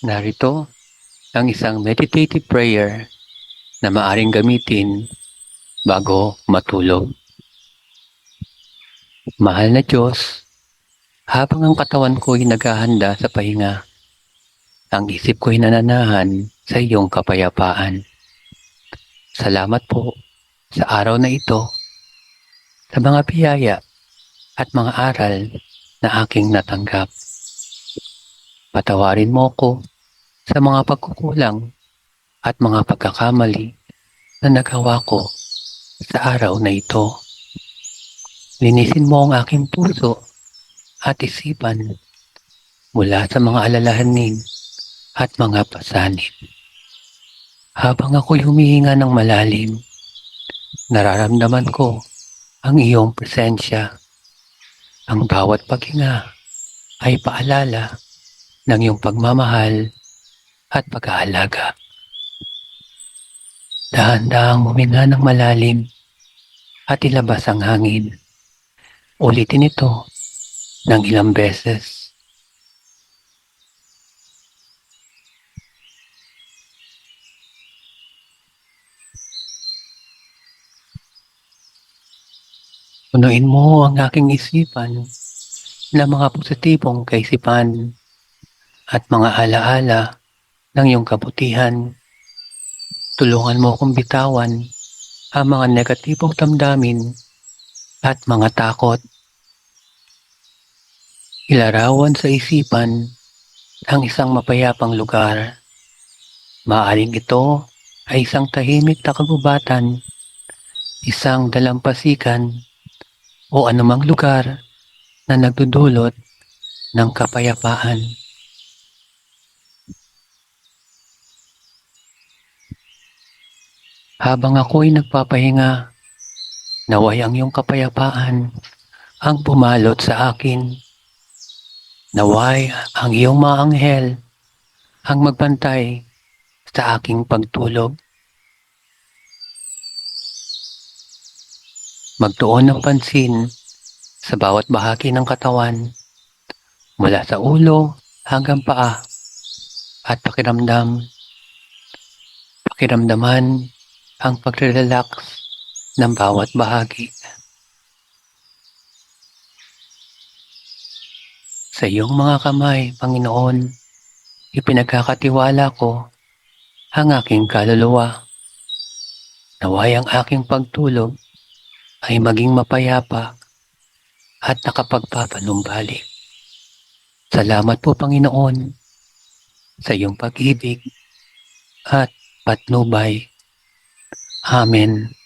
Narito ang isang meditative prayer na maaring gamitin bago matulog. Mahal na Diyos, habang ang katawan ko'y naghahanda sa pahinga, ang isip ko'y nananahan sa iyong kapayapaan. Salamat po sa araw na ito, sa mga biyaya at mga aral na aking natanggap. Patawarin mo ko sa mga pagkukulang at mga pagkakamali na nagawa ko sa araw na ito. Linisin mo ang aking puso at isipan mula sa mga alalahanin at mga pasanin. Habang ako'y humihinga ng malalim, nararamdaman ko ang iyong presensya. Ang bawat paghinga ay paalala ng iyong pagmamahal at pag-aalaga. Dahan-dahang huminga ng malalim at ilabas ang hangin. Ulitin ito ng ilang beses. Punuin mo ang aking isipan ng mga positibong kaisipan at mga alaala ng iyong kabutihan. Tulungan mo akong bitawan ang mga negatibong damdamin at mga takot. Ilarawan sa isipan ang isang mapayapang lugar. Maaaring ito ay isang tahimik na kagubatan, isang dalampasigan, o anumang lugar na nagdudulot ng kapayapaan. Habang ako'y nagpapahinga, naway ang iyong kapayapaan ang pumalot sa akin. Naway ang iyong mga anghel ang magbantay sa aking pagtulog. Magtuon ng pansin sa bawat bahagi ng katawan, mula sa ulo hanggang paa, at pakiramdaman ang pagre-relax ng bawat bahagi. Sa iyong mga kamay, Panginoon, ipinagkakatiwala ko ang aking kaluluwa. Naway ang aking pagtulog ay maging mapayapa at nakapagpapanumbalik. Salamat po, Panginoon, sa iyong pag-ibig at patnubay. Amen.